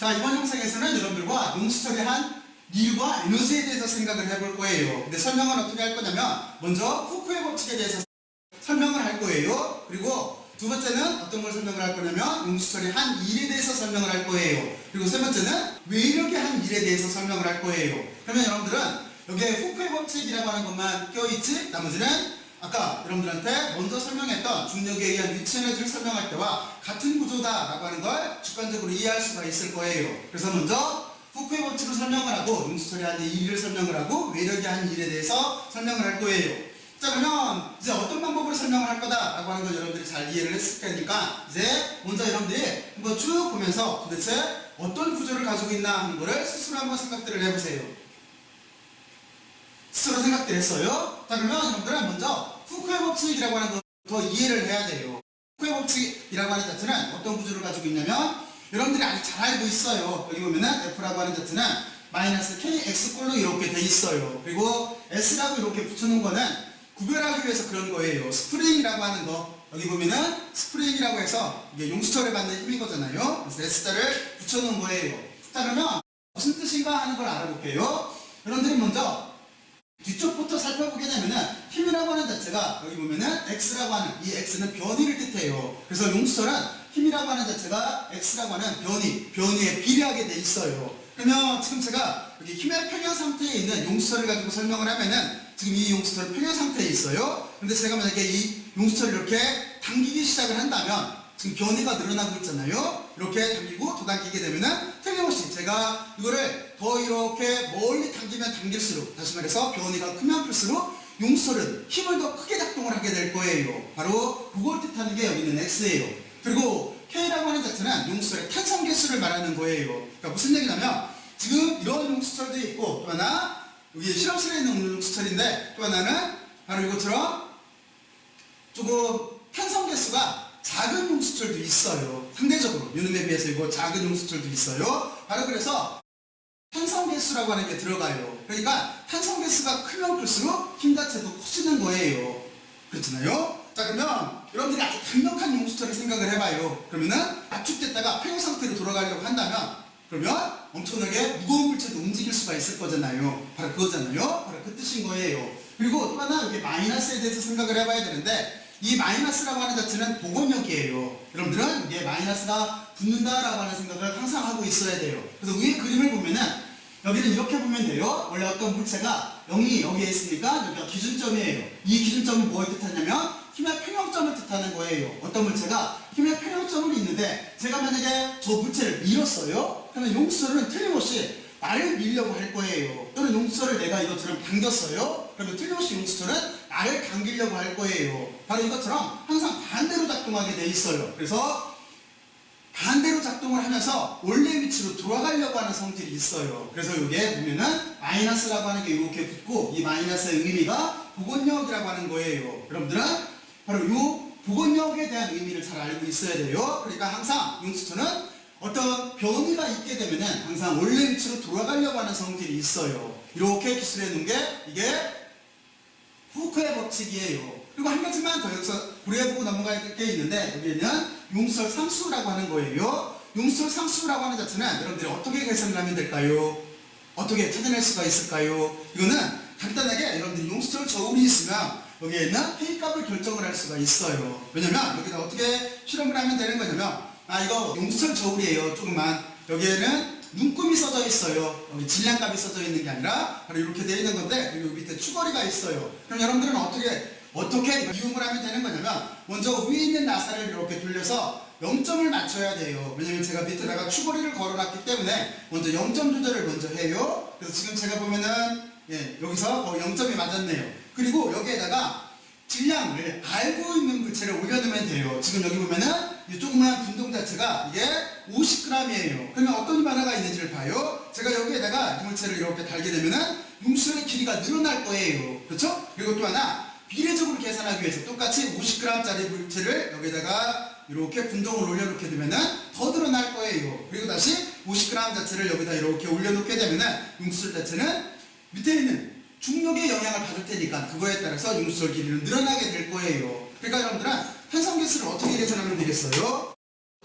자, 이번 영상에서는 여러분들과 용수 처리한 밀과 에너지에 대해서 생각을 해볼 거예요. 근데 설명은 어떻게 할 거냐면 먼저 후쿠의 법칙에 대해서 설명을 할 거예요. 그리고 두 번째는 어떤 걸 설명을 할 거냐면 용수 처리한 일에 대해서 설명을 할 거예요. 그리고 세 번째는 외력의 한 일에 대해서 설명을 할 거예요. 그러면 여러분들은 여기에 후쿠의 법칙이라고 하는 것만 껴있지, 나머지는 아까 여러분들한테 먼저 설명했던 중력에 의한 위치 에너지를 설명할 때와 같은 구조다라고 하는 걸 주관적으로 이해할 수가 있을 거예요. 그래서 먼저 후쿠의 법칙을 설명을 하고 용수 처리한 일을 설명을 하고 외력의 한 일에 대해서 설명을 할 거예요. 자, 그러면 이제 어떤 방법으로 설명을 할 거다라고 하는 걸 여러분들이 잘 이해를 했을 테니까 이제 먼저 여러분들이 한번 쭉 보면서 도대체 어떤 구조를 가지고 있나 하는 거를 스스로 한번 생각들을 해보세요. 스스로 생각들 했어요? 자, 그러면 여러분들은 먼저 후쿠의 법칙이라고 하는 걸 더 이해를 해야 돼요. 후쿠의 법칙이라고 하는 자체는 어떤 구조를 가지고 있냐면 여러분들이 아주 잘 알고 있어요. 여기 보면은 F라고 하는 자체는 마이너스 KX꼴로 이렇게 돼 있어요. 그리고 S라고 이렇게 붙여놓은 거는 구별하기 위해서 그런 거예요. 스프링이라고 하는 거, 여기 보면은 스프링이라고 해서 이게 용수철에 받는 힘인 거잖아요. 그래서 S자를 붙여놓은 거예요. 자, 그러면 무슨 뜻인가 하는 걸 알아볼게요. 여러분들이 먼저 뒤쪽부터 살펴보게 되면은 힘이라고 하는 자체가 여기 보면은 X라고 하는 이 X는 변위를 뜻해요. 그래서 용수철은 힘이라고 하는 자체가 X라고 하는 변위에 비례하게 돼 있어요. 그러면 지금 제가 여기 힘의 평형 상태에 있는 용수철을 가지고 설명을 하면은 지금 이 용수철은 평형 상태에 있어요. 근데 제가 만약에 이 용수철을 이렇게 당기기 시작을 한다면 지금 변위가 늘어나고 있잖아요. 이렇게 당기고 더 당기게 되면은 틀림없이 제가 이거를 더 이렇게 멀리 당기면 당길수록, 다시 말해서 변위가 크면 클수록 용수철은 힘을 더 크게 작동을 하게 될 거예요. 바로 그걸 뜻하는 게 여기 있는 X예요. 그리고 K라고 하는 자체는 용수철의 탄성 개수를 말하는 거예요. 그러니까 무슨 얘기냐면 지금 이런 용수철도 있고 또 하나 여기 실험실에 있는 용수철인데 또 하나는 바로 이것처럼 조금 탄성 개수가 작은 용수철도 있어요. 상대적으로 요놈에 비해서 이거 작은 용수철도 있어요. 바로 그래서 탄성 개수라고 하는 게 들어가요. 그러니까 탄성 개수가 크면 클수록 힘 자체도 커지는 거예요. 그렇잖아요. 자, 그러면 여러분들이 아주 강력한 용수철을 생각을 해봐요. 그러면은 압축됐다가 평형 상태로 돌아가려고 한다면 그러면 엄청나게 무거운 물체도 움직일 수가 있을 거잖아요. 바로 그거잖아요. 바로 그 뜻인 거예요. 그리고 또 하나 여기 마이너스에 대해서 생각을 해봐야 되는데 이 마이너스라고 하는 자체는 복원력이에요. 여러분들은 여기에 마이너스가 붙는다라고 하는 생각을 항상 하고 있어야 돼요. 그래서 위에 그림을 보면은 여기는 이렇게 보면 돼요. 원래 어떤 물체가 0이 여기에 있으니까 여기가 기준점이에요. 이 기준점은 뭘 뜻하냐면 힘의 평형점을 뜻하는 거예요. 어떤 물체가 힘의 평형점을 있는데 제가 만약에 저 물체를 밀었어요. 그러면 용수철은 틀림없이 나를 밀려고 할 거예요. 또는 용수철을 내가 이것처럼 당겼어요. 그러면 틀림없이 용수철은 나를 당기려고 할 거예요. 바로 이것처럼 항상 반대로 작동하게 돼 있어요. 그래서 반대로 작동을 하면서 원래 위치로 돌아가려고 하는 성질이 있어요. 그래서 여기에 보면은 마이너스라고 하는 게 이렇게 붙고 이 마이너스의 의미가 복원력이라고 하는 거예요. 여러분들은 바로 이 복원력에 대한 의미를 잘 알고 있어야 돼요. 그러니까 항상 용수철은 어떤 변이가 있게 되면은 항상 원래 위치로 돌아가려고 하는 성질이 있어요. 이렇게 기술해 놓은 게 이게 후쿠의 법칙이에요. 그리고 한 가지만 더 여기서 고려해보고 넘어갈 게 있는데 여기에는 용수철 상수라고 하는 거예요. 용수철 상수라고 하는 자체는 여러분들이 어떻게 계산을 하면 될까요? 어떻게 찾아낼 수가 있을까요? 이거는 간단하게 여러분들이 용수철 저울이 있으면 여기에 있는 K값을 결정을 할 수가 있어요. 왜냐면 여기다 어떻게 실험을 하면 되는 거냐면 이거 용수철 저울이에요. 조금만. 여기에는 눈금이 써져 있어요. 여기 질량값이 써져 있는 게 아니라 바로 이렇게 되어 있는 건데 여기 밑에 추거리가 있어요. 그럼 여러분들은 어떻게 이용을 하면 되는 거냐면 먼저 위에 있는 나사를 이렇게 돌려서 0점을 맞춰야 돼요. 왜냐면 제가 밑에다가 추거리를 걸어놨기 때문에 먼저 0점 조절을 먼저 해요. 그래서 지금 제가 보면은 여기서 거의 0점이 맞았네요. 그리고 여기에다가 질량을 알고 있는 물체를 올려놓으면 돼요. 지금 여기 보면은 이 조그만 분동 자체가 이게 50g이에요. 그러면 어떤 변화가 있는지를 봐요. 제가 여기에다가 이 물체를 이렇게 달게 되면은 용수철의 길이가 늘어날 거예요. 그렇죠? 그리고 또 하나 비례적으로 계산하기 위해서 똑같이 50g짜리 물체를 여기다가 이렇게 분동을 올려놓게 되면은 더 늘어날 거예요. 그리고 다시 50g 자체를 여기다 이렇게 올려놓게 되면은 용수철 자체는 밑에 있는 중력의 영향을 받을 테니까 그거에 따라서 용수철 길이는 늘어나게 될 거예요. 그러니까 여러분들은 탄성 개수를 어떻게 계산하면 되겠어요?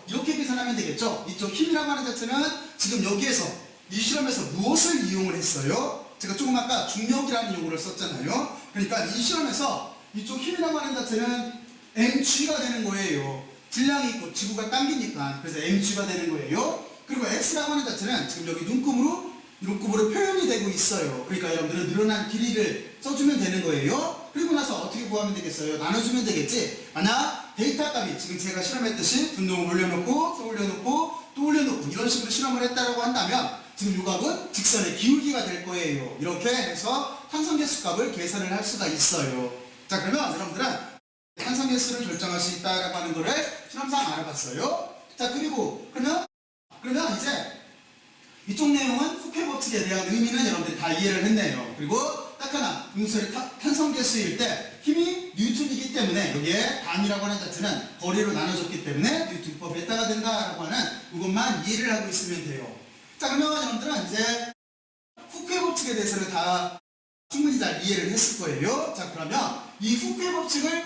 이렇게 계산 계산하면 되겠죠. 이쪽 힘이라고 하는 자체는 지금 여기에서 이 실험에서 무엇을 이용을 했어요? 제가 조금 아까 중력이라는 용어를 썼잖아요. 그러니까 이 실험에서 이쪽 힘이라고 하는 자체는 mg가 되는 거예요. 질량이 있고 지구가 당기니까. 그래서 mg가 되는 거예요. 그리고 x라고 하는 자체는 지금 여기 눈곱으로 표현이 되고 있어요. 그러니까 여러분들은 늘어난 길이를 써주면 되는 거예요. 그리고 나서 어떻게 구하면 되겠어요? 나눠주면 되겠지. 만약 데이터 값이 지금 제가 실험했듯이 분동을 올려놓고 또 올려놓고 또 올려놓고 이런 식으로 실험을 했다라고 한다면 지금 요 값은 직선의 기울기가 될 거예요. 이렇게 해서 탄성계수 값을 계산을 할 수가 있어요. 자, 그러면 여러분들은 탄성계수를 결정할 수 있다라고 하는 거를 실험상 알아봤어요. 자, 그리고 그러면 이제 이쪽 내용은 후케 법칙에 대한 의미는 여러분들이 다 이해를 했네요. 그리고 딱 하나, 용설이 탄성계수일 때 힘이 뉴턴이기 때문에 여기에 단위라고 하는 자체는 거리로 나눠졌기 때문에 뉴턴법에 해당가 된다라고 하는 이것만 이해를 하고 있으면 돼요. 자, 그러면 여러분들은 이제 후케 법칙에 대해서는 다 충분히 잘 이해를 했을 거예요. 자, 그러면 이 후케 법칙을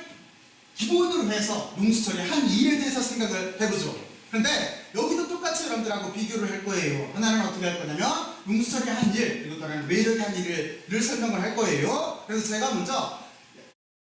기본으로 해서 용수철의 한 일에 대해서 생각을 해보죠. 그런데 여기도 똑같이 여러분들하고 비교를 할 거예요. 하나는 어떻게 할 거냐면 용수철의 한 일, 그리고 다른 외력의 한 일을 설명을 할 거예요. 그래서 제가 먼저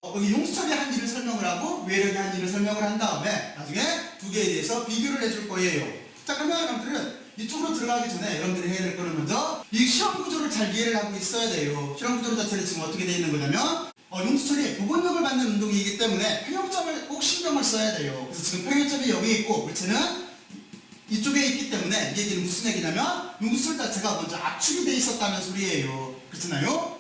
여기 용수철의 한 일을 설명을 하고 외력의 한 일을 설명을 한 다음에 나중에 두 개에 대해서 비교를 해줄 거예요. 자, 그러면 여러분들은 이쪽으로 들어가기 전에 여러분들이 해야 될 거는 먼저 이 실험 구조를 잘 이해를 하고 있어야 돼요. 실험 구조 자체는 지금 어떻게 되어 있는 거냐면 용수철이 보건력을 받는 운동이기 때문에 평형점을 꼭 신경을 써야 돼요. 그래서 지금 평형점이 여기 있고 물체는 이쪽에 있기 때문에 이 얘기는 무슨 얘기냐면 용수철 자체가 먼저 압축이 돼 있었다는 소리예요. 그렇잖아요?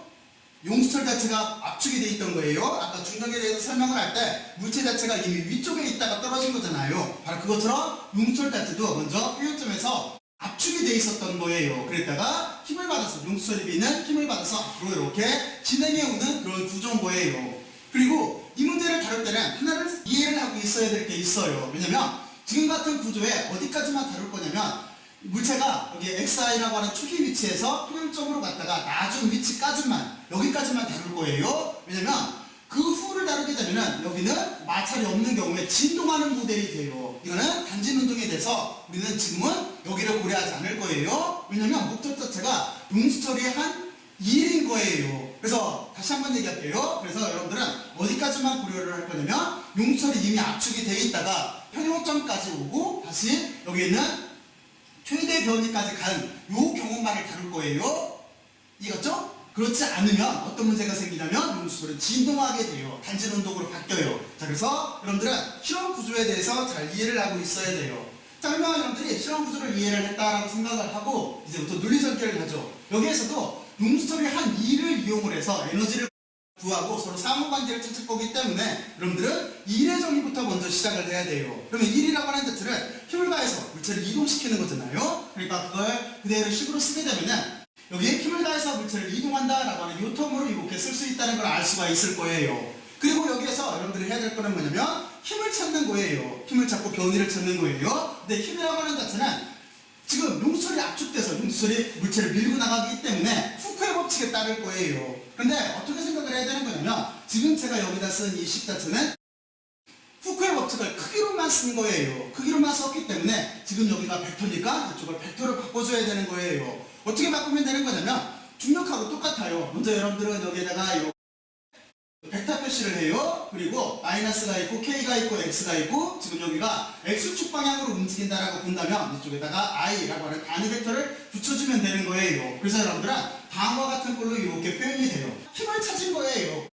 용수철 자체가 압축이 돼 있던 거예요. 아까 중력에 대해서 설명을 할 때 물체 자체가 이미 위쪽에 있다가 떨어진 거잖아요. 바로 그것처럼 용수철 자체도 먼저 평형점에서 압축이 돼 있었던 거예요. 그랬다가 힘을 받아서 용수철이 비는 힘을 받아서 앞으로 이렇게 진행해 오는 그런 구조인 거예요. 그리고 이 문제를 다룰 때는 하나를 이해를 하고 있어야 될 게 있어요. 왜냐면 지금 같은 구조에 어디까지만 다룰 거냐면 물체가 여기 XI라고 하는 초기 위치에서 평형점으로 갔다가 나중 위치까지만 여기까지만 다룰 거예요. 왜냐면 그 후를 다루게 되면은 여기는 마찰이 없는 경우에 진동하는 모델이 돼요. 이거는 단지 운동에 대해서 우리는 지금은 여기를 고려하지 않을 거예요. 왜냐면 목적 자체가 용수철의 한 일인 거예요. 그래서 다시 한번 얘기할게요. 그래서 여러분들은 어디까지만 고려를 할 거냐면 용수철이 이미 압축이 돼 있다가 평형점까지 오고 다시 여기 있는 최대 변이까지 간 요 경우만을 다룰 거예요. 이해갔죠? 그렇지 않으면 어떤 문제가 생기냐면 용수철은 진동하게 돼요. 단지 운동으로 바뀌어요. 자, 그래서 여러분들은 실험 구조에 대해서 잘 이해를 하고 있어야 돼요. 자, 그러면 여러분들이 실험 구조를 이해를 했다라고 생각을 하고 이제부터 논리전개를 하죠. 여기에서도 용수철이 한 일을 이용을 해서 에너지를 구하고 서로 상호관계를 찾을 거기 때문에 여러분들은 일의 정의부터 먼저 시작을 해야 돼요. 그러면 일이라고 하는 자체는 힘을 가해서 물체를 이동시키는 거잖아요. 그러니까 그걸 그대로 식으로 쓰게 되면은 여기에 힘을 다해서 물체를 이동한다라고 하는 요 텀으로 이렇게 쓸 수 있다는 걸 알 수가 있을 거예요. 그리고 여기에서 여러분들이 해야 될 거는 뭐냐면 힘을 찾는 거예요. 힘을 찾고 변이를 찾는 거예요. 근데 힘이라고 하는 자체는 지금 용수철이 압축돼서 용수철이 물체를 밀고 나가기 때문에 후크의 법칙에 따를 거예요. 그런데 어떻게 생각을 해야 되는 거냐면 지금 제가 여기다 쓴 이 식 자체는 후크의 법칙을 크기로만 쓴 거예요. 크기로만 썼기 때문에 지금 여기가 벡터니까 이쪽을 벡터로 바꿔줘야 되는 거예요. 어떻게 바꾸면 되는 거냐면 중력하고 똑같아요. 먼저 여러분들은 여기에다가 요 벡터 표시를 해요. 그리고 마이너스가 있고 K가 있고 X가 있고 지금 여기가 X축 방향으로 움직인다라고 본다면 이쪽에다가 I라고 하는 단위 벡터를 붙여주면 되는 거예요. 그래서 여러분들은 다음과 같은 걸로 이렇게 표현이 돼요. 힘을 찾은 거예요.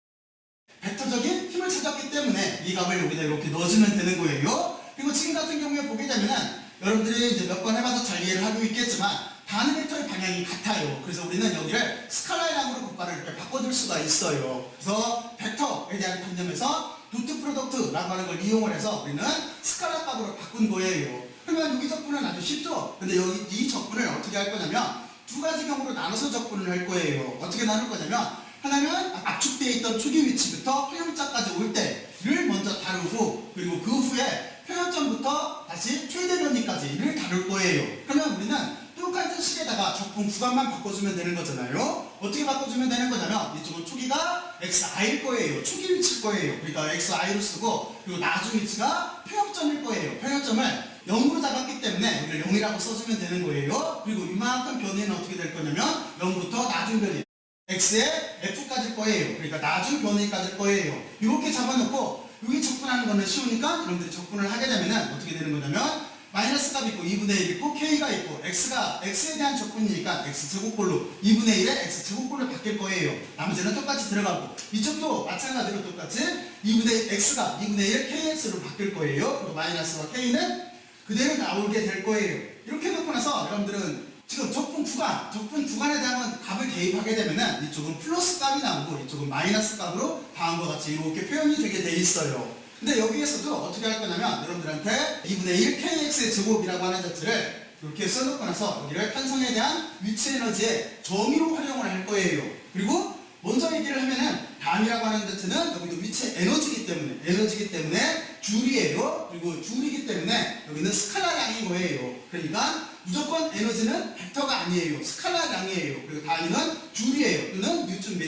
벡터적인 힘을 찾았기 때문에 이 값을 여기다 이렇게 넣어주면 되는 거예요. 그리고 지금 같은 경우에 보게 되면은 여러분들이 이제 몇 번 해봐서 잘 이해를 하고 있겠지만 단위 벡터의 방향이 같아요. 그래서 우리는 여기를 스칼라이랑으로 곱바를 이렇게 바꿔줄 수가 있어요. 그래서 벡터에 대한 관점에서 도트 프로덕트라고 하는 걸 이용을 해서 우리는 스칼라 값으로 바꾼 거예요. 그러면 여기 적분은 아주 쉽죠? 근데 여기 이 적분을 어떻게 할 거냐면 두 가지 경우로 나눠서 적분을 할 거예요. 어떻게 나눌 거냐면 하나는 압축되어 있던 초기 위치부터 평형점까지 올 때를 먼저 다루고 그리고 그 후에 평형점부터 다시 최대 변이까지를 다룰 거예요. 그러면 우리는 똑같은 식에다가 적분 구간만 바꿔주면 되는 거잖아요. 어떻게 바꿔주면 되는 거냐면 이쪽은 초기가 XI일 거예요. 초기 위치일 거예요. 그러니까 XI로 쓰고 그리고 나중 위치가 평형점일 거예요. 평형점을 0으로 잡았기 때문에 여기를 0이라고 써주면 되는 거예요. 그리고 이만큼 변이는 어떻게 될 거냐면 0부터 나중 변이 x에 f까지일 거예요. 그러니까 나중 변이까지일 거예요. 이렇게 잡아놓고 여기 적분하는 거는 쉬우니까 여러분들이 적분을 하게 되면은 어떻게 되는 거냐면 마이너스 값이 있고 2분의 1 있고 k가 있고 x가 x에 대한 적분이니까 x제곱꼴로 2분의 1에 x제곱꼴로 바뀔 거예요. 나머지는 똑같이 들어가고 이쪽도 마찬가지로 똑같이 2분의 x가 2분의 1 kx로 바뀔 거예요. 그리고 마이너스와 k는 그대로 나오게 될 거예요. 이렇게 놓고 나서 여러분들은 지금 적분 구간에 대한 값을 대입하게 되면은 이쪽은 플러스 값이 나오고 이쪽은 마이너스 값으로 다음과 같이 이렇게 표현이 되게 돼 있어요. 근데 여기에서도 어떻게 할 거냐면 여러분들한테 2분의 1 kx의 제곱이라고 하는 자체를 이렇게 써놓고 나서 여기를 편성에 대한 위치 에너지의 정의로 활용을 할 거예요. 그리고 먼저 얘기를 하면은 담이라고 하는 자체는 여기도 위치 에너지이기 때문에 줄이에요. 그리고 줄이기 때문에 여기는 스칼라량인 거예요. 그러니까 무조건 에너지는 벡터가 아니에요. 스칼라량이에요. 그리고 단위는 줄이에요. 또는 뉴턴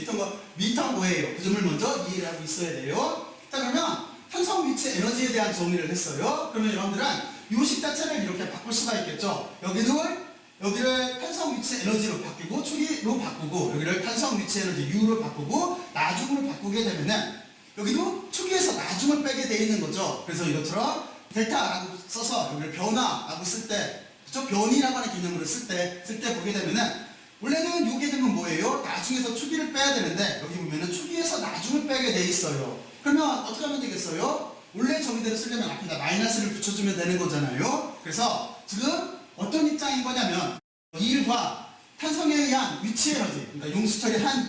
미터인 거예요. 그 점을 먼저 이해를 하고 있어야 돼요. 자, 그러면 편성 위치 에너지에 대한 정의를 했어요. 그러면 여러분들은 이 식 자체를 이렇게 바꿀 수가 있겠죠. 여기를 편성 위치 에너지로 바꾸고 초기로 바꾸고 여기를 편성 위치 에너지 U로 바꾸고 나중으로 바꾸게 되면은 여기도 초기에서 나중을 빼게 돼 있는 거죠. 그래서 이것처럼 델타라고 써서 여기를 변화라고 쓸 때 그쵸? 변이라고 하는 개념으로 쓸 때 보게 되면은 원래는 이 개념은 뭐예요? 나중에서 초기를 빼야 되는데 여기 보면은 초기에서 나중을 빼게 돼 있어요. 그러면 어떻게 하면 되겠어요? 원래 정의대로 쓰려면 앞에다 마이너스를 붙여주면 되는 거잖아요. 그래서 지금 어떤 입장인 거냐면 이 일과 탄성에 의한 위치 에너지, 그러니까 용수 처리한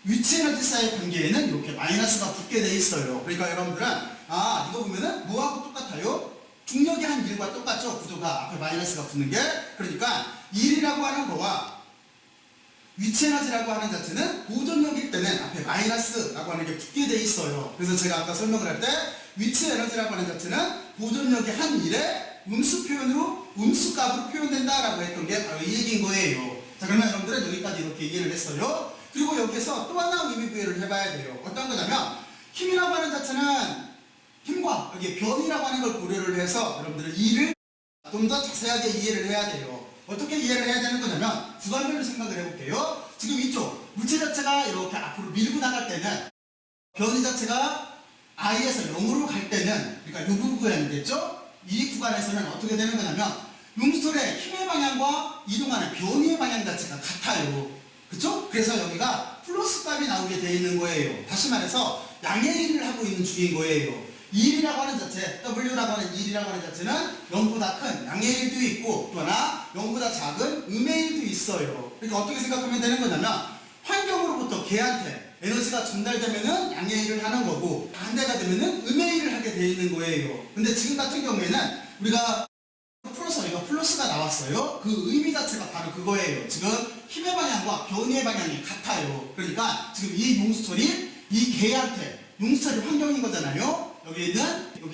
위치 에너지 사이의 관계에는 이렇게 마이너스가 붙게 돼 있어요. 그러니까 여러분들은 이거 보면은 뭐하고 똑같아요? 중력이 한 1과 똑같죠? 구조가 앞에 마이너스가 붙는 게. 그러니까 1이라고 하는 거와 위치 에너지라고 하는 자체는 보존력일 때는 앞에 마이너스라고 하는 게 붙게 돼 있어요. 그래서 제가 아까 설명을 할 때 위치 에너지라고 하는 자체는 보존력이 한 1에 음수 표현으로 음수 값으로 표현된다라고 했던 게 바로 이 얘기인 거예요. 자, 그러면 여러분들은 여기까지 이렇게 이해를 했어요. 그리고 여기서 또 하나 의미 부여를 해봐야 돼요. 어떤 거냐면 힘이라고 하는 자체는 힘과 여기 변이라고 하는 걸 고려를 해서 여러분들은 이를 좀 더 자세하게 이해를 해야 돼요. 어떻게 이해를 해야 되는 거냐면 구간별로 생각을 해볼게요. 지금 이쪽 물체 자체가 이렇게 앞으로 밀고 나갈 때는 변이 자체가 I에서 0으로 갈 때는 그러니까 이 부분이겠죠? 이 구간에서는 어떻게 되는 거냐면 용수철의 힘의 방향과 이동하는 변이의 방향 자체가 같아요. 그쵸? 그래서 여기가 플러스 값이 나오게 되어 있는 거예요. 다시 말해서 양의 일을 하고 있는 중인 거예요. 1이라고 하는 자체, W라고 하는 1이라고 하는 자체는 0보다 큰 양의 1도 있고 또 하나 0보다 작은 음의 1도 있어요. 그러니까 어떻게 생각하면 되는 거냐면 환경으로부터 걔한테 에너지가 전달되면은 양의 일을 하는 거고 반대가 되면은 음의 일을 하게 되어 있는 거예요. 근데 지금 같은 경우에는 우리가 풀어서 이거 플러스가 나왔어요. 그 의미 자체가 바로 그거예요. 지금 힘의 방향과 변이의 방향이 같아요. 그러니까 지금 이 용수철이 이 개한테 용수철이 환경인 거잖아요. 여기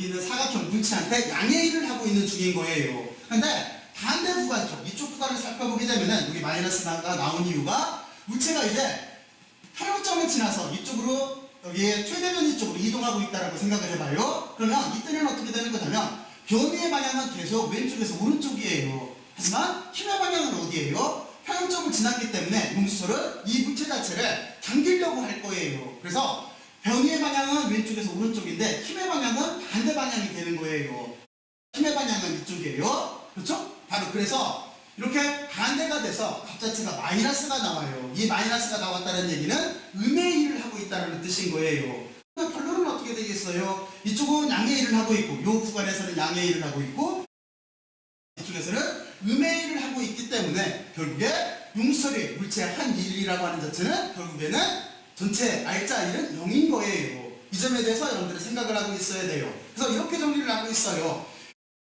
있는 사각형 물체한테 양의 일을 하고 있는 중인 거예요. 근데 반대 구간 쪽, 이쪽 구간을 살펴보게 되면은 여기 마이너스가 나온 이유가 물체가 이제 탈원점을 지나서 이쪽으로 여기에 최대변이 쪽으로 이동하고 있다라고 생각을 해봐요. 그러면 이때는 어떻게 되는 거냐면 변이의 방향은 계속 왼쪽에서 오른쪽이에요. 하지만 힘의 방향은 어디예요? 평형점을 지났기 때문에 용수철은 이 물체 자체를 당기려고 할 거예요. 그래서 변이의 방향은 왼쪽에서 오른쪽인데 힘의 방향은 반대 방향이 되는 거예요. 힘의 방향은 이쪽이에요. 그렇죠? 바로 그래서 이렇게 반대가 돼서 값 자체가 마이너스가 나와요. 이 마이너스가 나왔다는 얘기는 음의 일을 하고 있다는 뜻인 거예요. 결론은 어떻게 되겠어요? 이쪽은 양의 일을 하고 있고 이 구간에서는 양의 일을 하고 있고 이쪽에서는 음의 일을 하고 있기 때문에 결국에 용수철이 물체 한 일이라고 하는 자체는 결국에는 전체 알짜 일은 0인 거예요. 이 점에 대해서 여러분들이 생각을 하고 있어야 돼요. 그래서 이렇게 정리를 하고 있어요.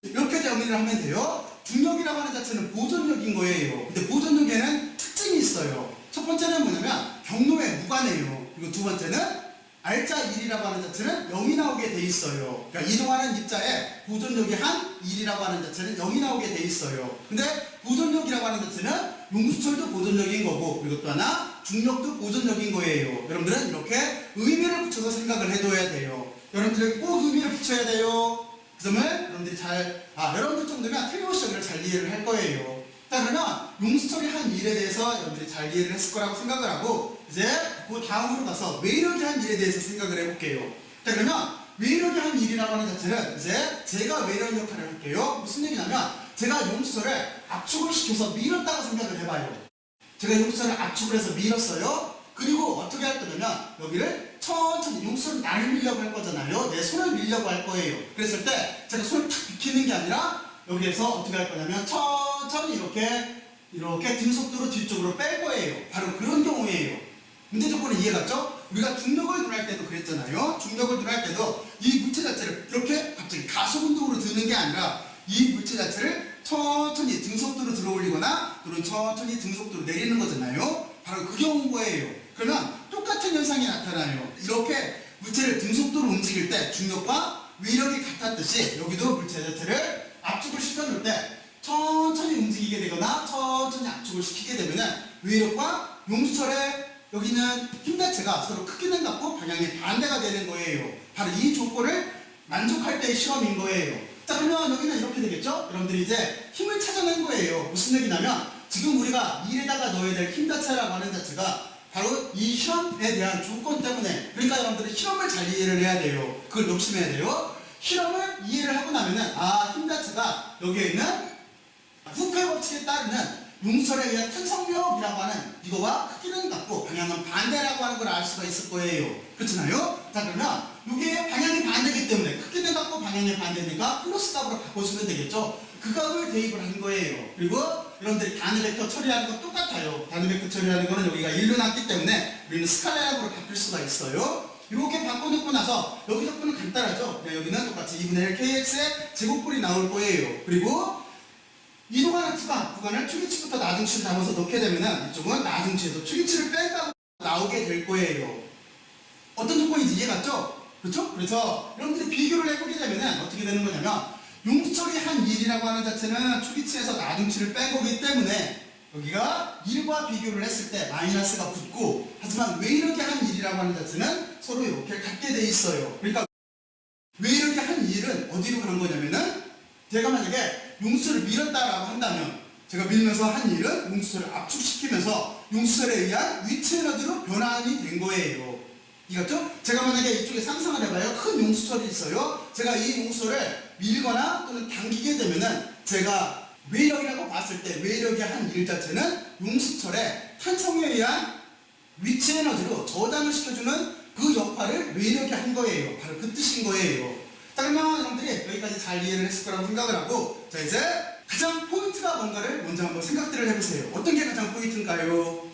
이렇게 정리를 하면 돼요. 중력이라고 하는 자체는 보존력인 거예요. 근데 보존력에는 특징이 있어요. 첫 번째는 뭐냐면 경로에 무관해요. 그리고 두 번째는 알짜 1이라고 하는 자체는 0이 나오게 돼 있어요. 그러니까 이동하는 입자에 보존력이 한 1이라고 하는 자체는 0이 나오게 돼 있어요. 근데 보존력이라고 하는 자체는 용수철도 보존력인 거고 그리고 또 하나 중력도 보존력인 거예요. 여러분들은 이렇게 의미를 붙여서 생각을 해둬야 돼요. 여러분들은 꼭 의미를 붙여야 돼요. 그 점을 여러분들이 여러분들 정도면 틀림없이 여기를 잘 이해를 할 거예요. 자, 그러면 용수 처리한 일에 대해서 여러분들이 잘 이해를 했을 거라고 생각을 하고, 이제 그 다음으로 가서 왜 이렇게 한 일에 대해서 생각을 해볼게요. 자, 그러면 왜 이렇게 한 일이라고 하는 자체는 이제 제가 왜 이런 역할을 할게요. 무슨 얘기냐면 제가 용수철을 압축을 시켜서 밀었다고 생각을 해봐요. 제가 용수철을 압축을 해서 밀었어요. 그리고 어떻게 할 거냐면 여기를 천천히 용수철을 나를 밀려고 할 거잖아요. 내 손을 밀려고 할 거예요. 그랬을 때 제가 손을 탁 비키는 게 아니라 여기에서 어떻게 할 거냐면 천천히 이렇게 등속도로 뒤쪽으로 뺄 거예요. 바로 그런 경우예요. 문제 조건은 이해갔죠? 우리가 중력을 들할 때도 그랬잖아요. 중력을 들할 때도 이 물체 자체를 이렇게 갑자기 가속운동으로 드는 게 아니라 이 물체 자체를 천천히 등속도로 들어 올리거나 또는 천천히 등속도로 내리는 거잖아요. 바로 그 경우인 거예요. 그러면 똑같은 현상이 나타나요. 이렇게 물체를 등속도로 움직일 때 중력과 위력이 같았듯이 여기도 물체 자체를 압축을 시켜줄 때 천천히 움직이게 되거나 천천히 압축을 시키게 되면 위력과 용수철의 여기는 힘 자체가 서로 크기는 같고 방향이 반대가 되는 거예요. 바로 이 조건을 만족할 때의 실험인 거예요. 자, 그러면 여기는 이렇게 되겠죠? 여러분들이 이제 힘을 찾아낸 거예요. 무슨 얘기냐면 지금 우리가 일에다가 넣어야 될 힘 자체라고 하는 자체가 바로 이 실험에 대한 조건 때문에, 그러니까 여러분들이 실험을 잘 이해를 해야 돼요. 그걸 명심해야 돼요. 실험을 이해를 하고 나면은 힘 자체가 여기에 있는 후크의 법칙에 따르는 용수철에 의한 탄성력이라고 하는 이거와 크기는 같고 방향은 반대라고 하는 걸 알 수가 있을 거예요. 그렇잖아요? 자, 그러면 이게 방향이 반대이기 때문에 크기는 같고 방향이 반대니까 플러스 값으로 바꿔주면 되겠죠? 그 값을 대입을 한 거예요. 그리고 여러분들이 단위 벡터 처리하는 건 똑같아요. 단위 벡터 처리하는 거는 여기가 1로 났기 때문에 우리는 스칼라락으로 바뀔 수가 있어요. 이렇게 바꿔놓고 나서 여기 조건은 간단하죠? 여기는 똑같이 2분의 1 kx의 제곱꼴이 나올 거예요. 그리고 이동하는 구간을 추기치부터 나중치를 잡아서 넣게 되면은 이쪽은 나중치에서 추기치를 뺀다고 나오게 될 거예요. 어떤 조건인지 이해갔죠? 그렇죠? 그래서 여러분들이 비교를 해보게 되면은 어떻게 되는 거냐면 용수철이 한 1이라고 하는 자체는 추기치에서 나중치를 뺀 거기 때문에 여기가 1과 비교를 했을 때 마이너스가 붙고, 하지만 왜 이렇게 한 1이라고 하는 자체는 서로 이렇게 같게 돼 있어요. 그러니까 왜 이렇게 한 1은 어디로 간 거냐면은 제가 만약에 용수철을 밀었다라고 한다면 제가 밀면서 한 일은 용수철을 압축시키면서 용수철에 의한 위치 에너지로 변환이 된 거예요. 이겼죠? 제가 만약에 이쪽에 상상을 해봐요. 큰 용수철이 있어요. 제가 이 용수철을 밀거나 또는 당기게 되면은 제가 외력이라고 봤을 때 외력의 한 일 자체는 용수철의 탄성에 의한 위치 에너지로 저장을 시켜주는 그 역할을 외력이 한 거예요. 바로 그 뜻인 거예요. 자, 그러면 여러분들이 여기까지 잘 이해를 했을 거라고 생각을 하고, 자, 이제 가장 포인트가 뭔가를 먼저 한번 생각들을 해보세요. 어떤 게 가장 포인트인가요?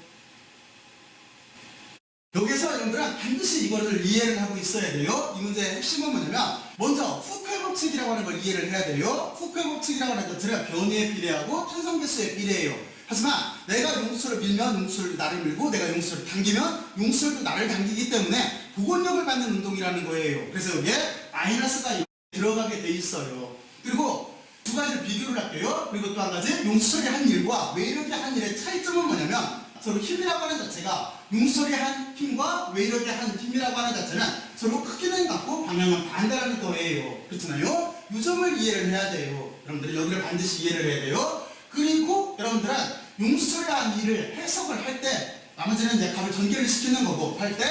여기서 여러분들은 반드시 이거를 이해를 하고 있어야 돼요. 이 문제의 핵심은 뭐냐면 먼저 후크의 법칙이라고 하는 걸 이해를 해야 돼요. 후크의 법칙이라고 하는 것들은 변위에 비례하고 탄성계수에 비례해요. 하지만 내가 용수철을 밀면 용수철도 나를 밀고 내가 용수철을 당기면 용수철도 나를 당기기 때문에 복원력을 받는 운동이라는 거예요. 그래서 여기에 마이너스가 들어가게 돼 있어요. 그리고 두 가지를 비교를 할게요. 그리고 또 한 가지 용수철이 한 일과 외력이 한 일의 차이점은 뭐냐면 서로 힘이라고 하는 자체가 용수철이 한 힘과 외력이 한 힘이라고 하는 자체는 서로 크기는 같고 방향은 반대라는 거예요. 그렇잖아요? 이 점을 이해를 해야 돼요. 여러분들이 여기를 반드시 이해를 해야 돼요. 그리고 여러분들은 용수철이 한 일을 해석을 할 때 나머지는 이제 값을 전개를 시키는 거고 할 때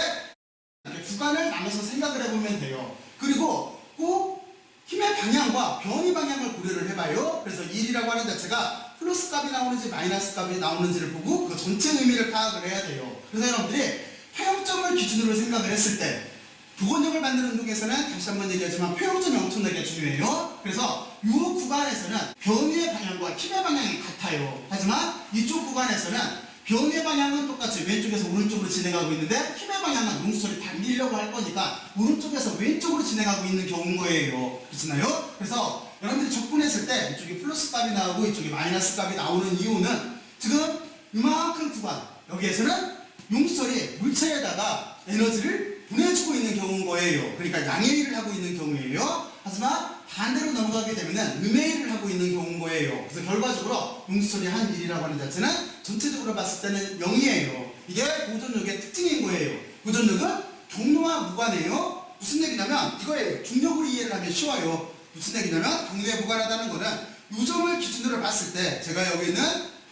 구간을 나눠서 생각을 해보면 돼요. 그리고 꼭 힘의 방향과 변이 방향을 고려를 해봐요. 그래서 1이라고 하는 자체가 플러스 값이 나오는지 마이너스 값이 나오는지를 보고 그 전체 의미를 파악을 해야 돼요. 그래서 여러분들이 평점을 기준으로 생각을 했을 때 복원력을 만드는 운동에서는 다시 한번 얘기하지만 표형점이 엄청나게 중요해요. 그래서 이 구간에서는 변위의 방향과 힘의 방향이 같아요. 하지만 이쪽 구간에서는 변위의 방향은 똑같이 왼쪽에서 오른쪽으로 진행하고 있는데 힘의 방향은 용수철이 당기려고 할 거니까 오른쪽에서 왼쪽으로 진행하고 있는 경우인 거예요. 그렇잖아요? 그래서 여러분들이 적분했을 때 이쪽이 플러스 값이 나오고 이쪽이 마이너스 값이 나오는 이유는 지금 이만큼 구간 여기에서는 용수철이 물체에다가 에너지를 보내주고 있는 경우인 거예요. 그러니까 양의 일을 하고 있는 경우예요. 하지만 반대로 넘어가게 되면 음의 일을 하고 있는 경우인 거예요. 그래서 결과적으로 용수철이 한 일이라고 하는 자체는 전체적으로 봤을 때는 0이에요. 이게 보존력의 특징인 거예요. 보존력은 종류와 무관해요. 무슨 얘기냐면 이거예요. 중력으로 이해를 하면 쉬워요. 무슨 얘기냐면 경로에 보관하다는 거는 요점을 기준으로 봤을 때 제가 여기 있는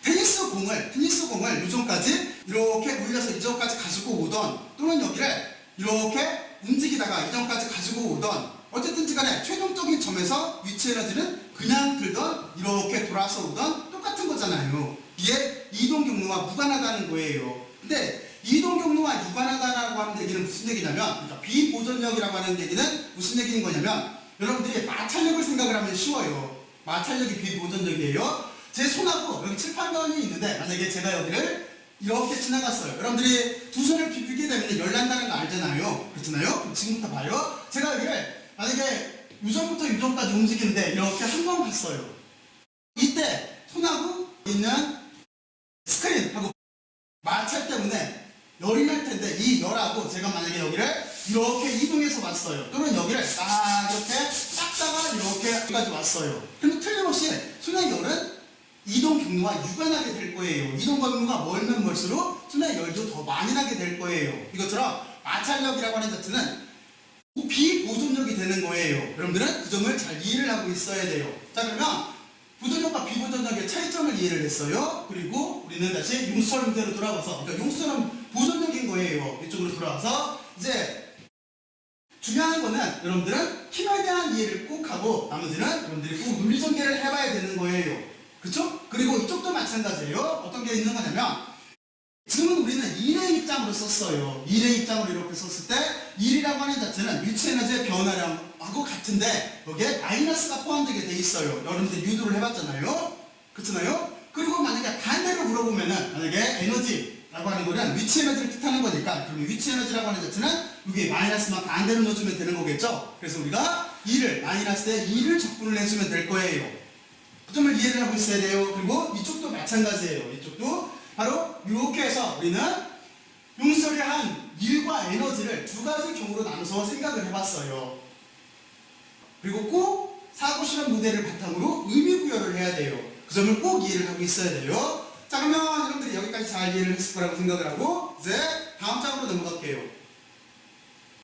테니스 공을 요점까지 이렇게 올려서 이점까지 가지고 오던, 또는 여기를 이렇게 움직이다가 이점까지 가지고 오던, 어쨌든지 간에 최종적인 점에서 위치 에너지는 그냥 들던 이렇게 돌아서 오던 똑같은 거잖아요. 이게 이동 경로와 무관하다는 거예요. 근데 이동 경로와 무관하다라고 하는 얘기는 무슨 얘기냐면, 그러니까 비보존력이라고 하는 얘기는 무슨 얘기인 거냐면, 여러분들이 마찰력을 생각을 하면 쉬워요. 마찰력이 비보존력이에요. 제 손하고 여기 칠판면이 있는데, 만약에 제가 여기를 이렇게 지나갔어요. 여러분들이 두 손을 비비게 되면 열난다는 거 알잖아요. 그렇잖아요? 그럼 지금부터 봐요. 제가 여기를 만약에 유전부터 유전까지 움직이는데 이렇게 한 번 갔어요. 이때 손하고 있는 스크린하고 마찰 때문에 열이 날 텐데, 이 열하고 제가 만약에 여기를 이렇게 이동해서 왔어요. 또는 여기를 딱 이렇게 닦다가 이렇게 여기까지 왔어요. 그러면 틀림없이 손의 열은 이동 경로와 유관하게 될 거예요. 이동 경로가 멀면 멀수록 손의 열도 더 많이 나게 될 거예요. 이것처럼 마찰력이라고 하는 자체는 비보존력이 되는 거예요. 여러분들은 그 점을 잘 이해를 하고 있어야 돼요. 자, 그러면 보존력과 비보존력의 차이점을 이해를 했어요. 그리고 우리는 다시 용수철 문제로 돌아와서, 그러니까 용수철은 보존력인 거예요. 이쪽으로 돌아와서 이제 중요한 거는 여러분들은 힘에 대한 이해를 꼭 하고, 나머지는 여러분들이 꼭 논리전개를 해봐야 되는 거예요. 그쵸? 그리고 이쪽도 마찬가지예요. 어떤 게 있는 거냐면, 지금은 우리는 일의 입장으로 썼어요. 일의 입장으로 이렇게 썼을 때, 일이라고 하는 자체는 위치 에너지의 변화량하고 같은데 여기에 마이너스가 포함되게 돼 있어요. 여러분들 유도를 해봤잖아요. 그렇잖아요? 그리고 만약에 반대로 물어보면은, 만약에 에너지라고 하는 거는 위치 에너지를 뜻하는 거니까, 그러면 위치 에너지라고 하는 자체는 여기 마이너스만 반대로 넣어주면 되는 거겠죠? 그래서 우리가 2를, 마이너스에 2를 적분을 해주면 될 거예요. 그 점을 이해를 하고 있어야 돼요. 그리고 이쪽도 마찬가지예요. 이쪽도 바로 이렇게 해서 우리는 용설의 한 일과 에너지를 두 가지 경우로 나눠서 생각을 해봤어요. 그리고 꼭 사고 실험 모델을 바탕으로 의미 부여를 해야 돼요. 그 점을 꼭 이해를 하고 있어야 돼요. 자, 그러면 여러분들이 여기까지 잘 이해를 했을 거라고 생각을 하고, 이제 다음 장으로 넘어갈게요.